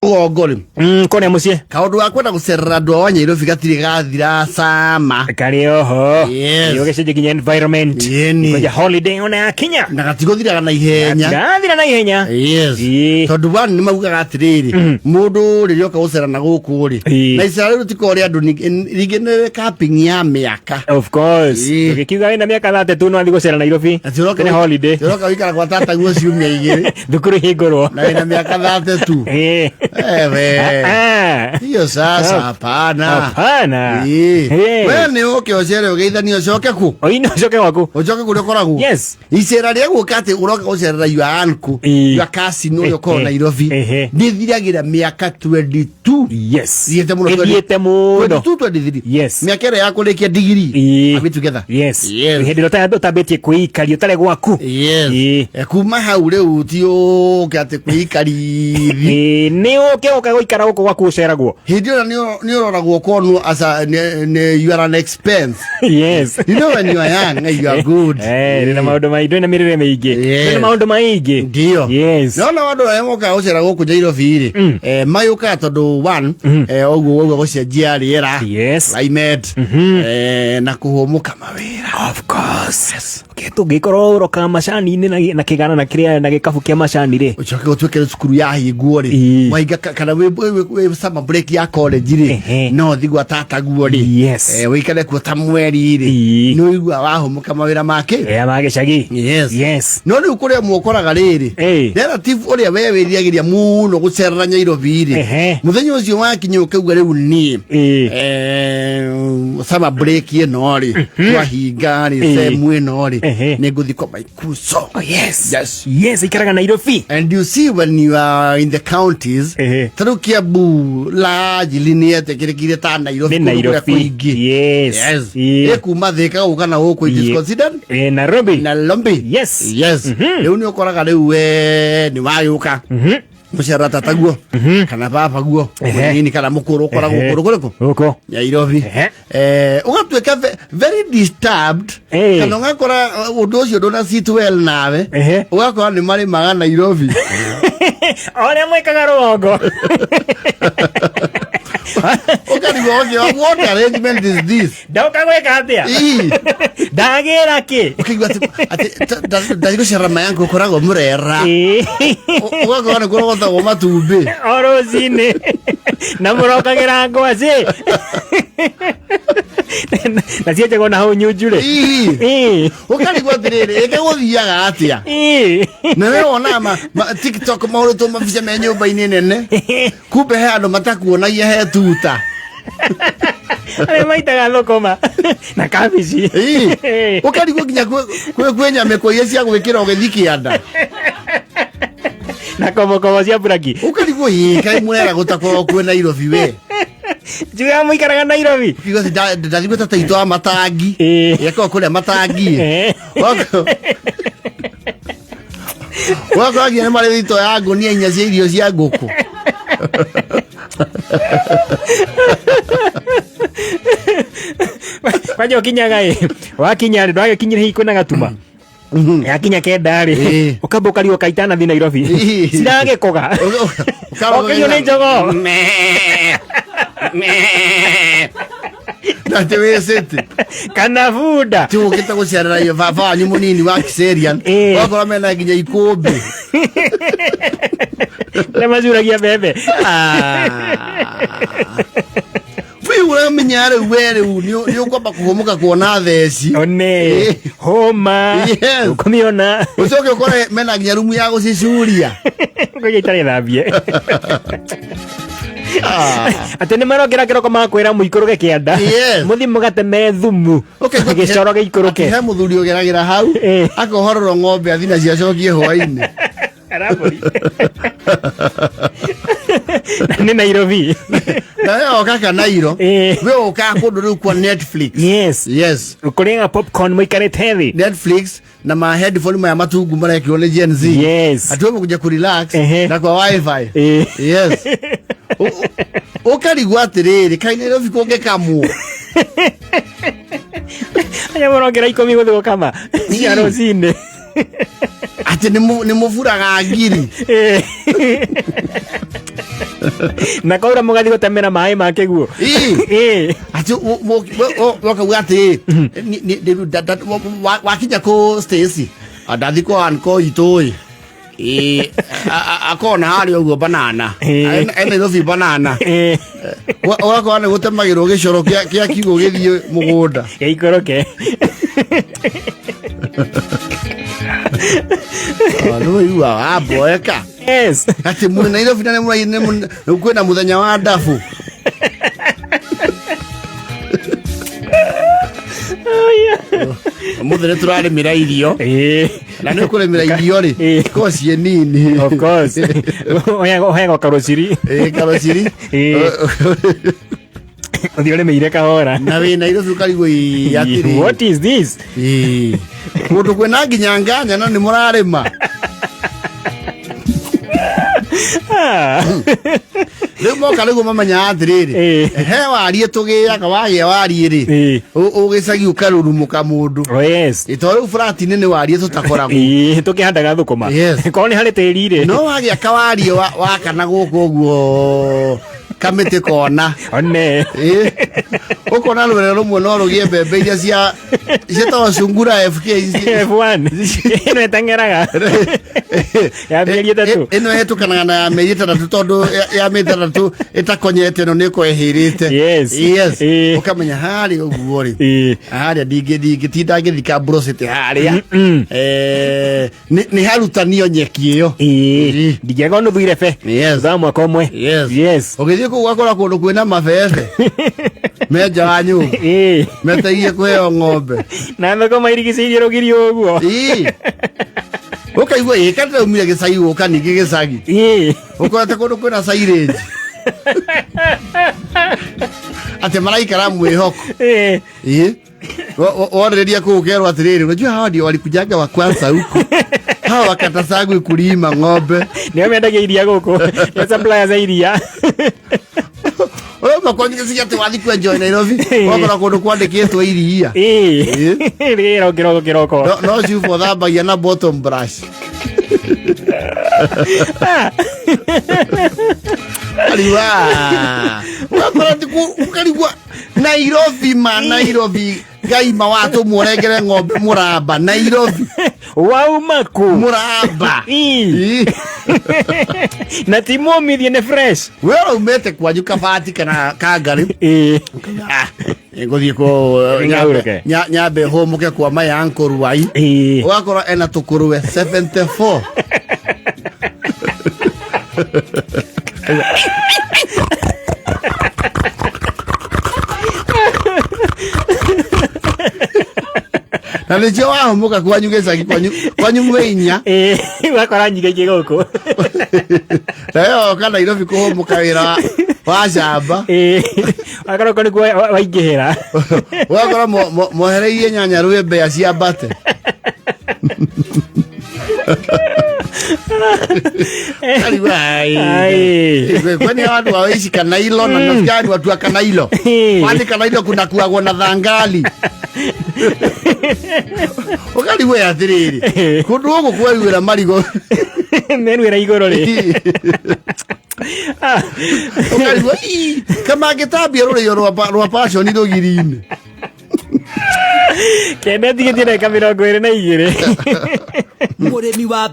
Ogole. Kone musie. Kaundu wakwenda gucerera andu a Nyairobi gatiri gathira sama. Kari oho. Yes. Yoge cije kinya environment. Yeni. Koja holiday ona Kenya. Na gatigothiraga na ihenya. Gathira na ihenya. Yes. Tondu wanu ni maugaga atiriri. Mundu riria oka gucerana guku ri. Na icera riu tikori andu rigene camping ya miaka. Of course. Yoge kiuga ina miaka 33 no athi gucerana Nairobi. Ni holiday. Tiroka wikara kwa tata guo ciumia igiri. Thukuru hingurwo. Na ina miaka 32. Hiyo sasa hapana. Hapana. Wewe ni oke ocere ugeithani ucoke ku. Oino ucoke waku. Ucoke ku rikoragwo. Yes. Icera ria gukate uroka gucerera your uncle. Your cousin uyo ko Nairobi. Ndithiragira miaka 22. Yes. Thiete muno. 22 Yes. Miaka ria yakurikia degree. Are we together? Yes. Hindi rota utabetie kuikari utare gwaku. Yes. Kuma hau riu ti ukate kuikari. Ni oke ukagoikara guku gwaku uceragwo. Hindi ora ni uroragwo konu as a you are an expense. Yes. You know when you are young you are good. Nina maundu maingi na mirire miingi. Nina maundu maingi. Ndio. Yes. No wandu amoka ucera guku Nairobi ri. Mayuka tondu one oguo gucenjia riera. Yes. Climate. Na kuhumuka mawira. Of course. Yes. Tungikorwo uroka macani-ini na kigana na kiria na gikabu kia macani ri. Ucoke utwekere cukuru ya hinguo ri. Waiga kana we summer break ya college ri. No thigwa tata guo ri. Yes. Wikare ku ta mweri ri. No igwa wahumuka mawira make. Magicagi. Yes. Yes. No ni kuria mukoraga riri. Relative uria we wiriagiria muno gucerera Nairobi ri. Muthenya ucio wakinyo ukauga riu ni summer break ino ri. Twahinga ri semu ino ri. Ni nguthi kwa Maikuso. Oh yes. Yes. Yes, ikaraga Nairobi. And you see when you are in the counties, tanu Kiambu largely niete kirikire ta Nairobi kuingi. Yes. Yes. Kuma thika guka na guku it is considered Nairobi. Yes. Yes. Riu ni ukoraga riu ni wayuka. Mucera tataguo kana baba guo nini kana mukuru ukoragwo ukuru kuriku uko Nairobi ugatweka very disturbed kana ngakora undu ucio ndona sit well nawe ugakora ni mari maga Nairobi ole mwikaga rugongo what arrangement is this? Dauka gweka atia ndagira ki ukigwa ndago sharama yangu ukoragwo murera ugakora ni kurogota go matumbi orozine na murokagira ngwaci na ciaje gona hau nyujure ukarigwa tiriri eke guthiaga atia na we ona TikTok mauru to mabica me nyumba-ini nene kumbe he andu matakuonagia he tuta ale maitaga thokoma na kabici ukarigwa nginya kwenya meko iria cia gwikira ugithi kianda na komo cia buraki ukarigwa kai murera gutakorwo kwe Nairobi we juga muikaraga Nairobi kigo ndathigwo ta taito a matangi yako kule matangi wako agia mari rito ya ngonia inya cia irio cia nguku Wajo kinyaga wakinya ndo akinyira hiko na gatuma yakinya kenda ri ukamba kariwo kaitana thi Nairobi sirage koga okenyo ni njogo Nate we sete kana fuda tu ukita gucerera yo baba wanyu munini wa Kiserian wakora mena nginya ikumbi le mazuragia bebe ure menyare were ni ukwamba kuhumuka kuona theci one homa ukomiona ucoke ukore mena nginya rumu ya gucicuria ngoja itari thabie atene marogera kiroko makwira muikuruge kianda muthi mugate me thumu gicoro giikuruke he muthuri ogeragira hau akohororo ng'ombe athina cia cokie hwaini arabori ni Nairobi na yo kaka Nairo we uka kundu riu kwa Netflix yes ukuringa popcorn muikarite thi Netflix na ma headphone ma matungu marekirwo ni Gen Z atuwe kuja ku relax na kwa wifi yes ukarigwa atiriri kai Nairobi kungekamwo aya morongera ikomi guthigo kama cia rocine ati ni muvuraga ngiri Na kaura mugathi gutemera mai make guo ati woka wati wakinya ko Stacy adathi ko anko itoi akona hari ugo banana ene dofi banana wako ane gutemagirwo gicoro kia kigo githie mugunda ikoroke no iwa aboeka yes ati muna ile finane muna kwenda muthenya wa ndafu muthenya turare mira irio na nä kå rä mä ra irio rä ko ciä nini oya karociri karociri å thiå rä mä ire kahora na wä na irio karigwo what is this må ndå kwä na nginya nganya no nä må rarä ma rä u moka rä guo mamenya atä rä rä he wariä tå gä aga wagä a wariä rä å gä cagi å karå rumå ka må ndå to rä u burati-inä nä wariä tå takoragwo tå kä handaga thå kå ma korwo nä harä tä ri rä no wagä a kawariä wakana gå kå å guo kamä tä kona one å kona rå rä rå no rå gä e mbembe iria cietagwo cungura F1 ä no ĩteng'eraga ya mĩeri ĩtatũ ĩno ĩhetũkanaga na ya mĩeri ĩtandatũ tondũ ya mĩeri ĩtandatũ ĩtakonyete ĩno nĩ ĩkwehĩrĩte ũkamenya harĩa ũguo rĩ harĩa ndingĩtinda ngĩthika brocete harĩa nĩ harutanio nyeki ĩyo ndingĩaga nũthũire be thutha wa mwaka ũmwe ũgĩthiĩ kũu ũgakora kũndũ kwĩna mabebe menja wa nyũmba metegie kũheo ng'ombe na thoko mairigicĩirie rũgiri ũguo ũkaigua kana ũmire gĩcagi gũka ningĩ gĩcagi ũkorete kũndũ kwĩna silage atĩ maraikara mwĩhoko worereria kũu kerwo atĩrĩrĩ unajua hawa ndio walikujanga wa kwanza huko hawa wakatasagu kulima ng'ombe nĩo mendagia iria gũkũ nĩ supplier za iria makonyigĩciria atĩ wathi kwenjoy Nairobi wakora kũndũ kwandĩkĩtwo iria rĩra kĩroko no ciubo thambagia na bottom brush aliwa wakora ukarigwa Nairobi gaima watu murengere ng'ombe muramba Nairobi wauma ku muramba na timomithie nĩ fresh wewe umete kwanyu kabati kana kangari ngũthiĩ kũ nyambe hũmũke kwa maya uncle wai ũgakorwo ena tũkũrũwe 74 na nĩcio wahũmũka kwanyu gĩcagi kwanyu mwĩ inya wakora nyingĩ gũkũ na yo kana Nairobi kũhũmũka wĩra wa camba wakorwo ko nĩkuo waingĩhĩra wakorwo mohereirie nyanya rwĩ mbĩa ciambate kwani watu waishi Kanailo na nafikiri watu wa Kanailo kwani Kanailo kuna kuagwa na thangali ukariwe athiriri kundu guku kweriwira marigo menwira igoro ri ukariwe kama gitambia rũrĩo rwa passion rũgiri-inĩ kende tigĩtie ndagĩka 22 mũrĩmi wa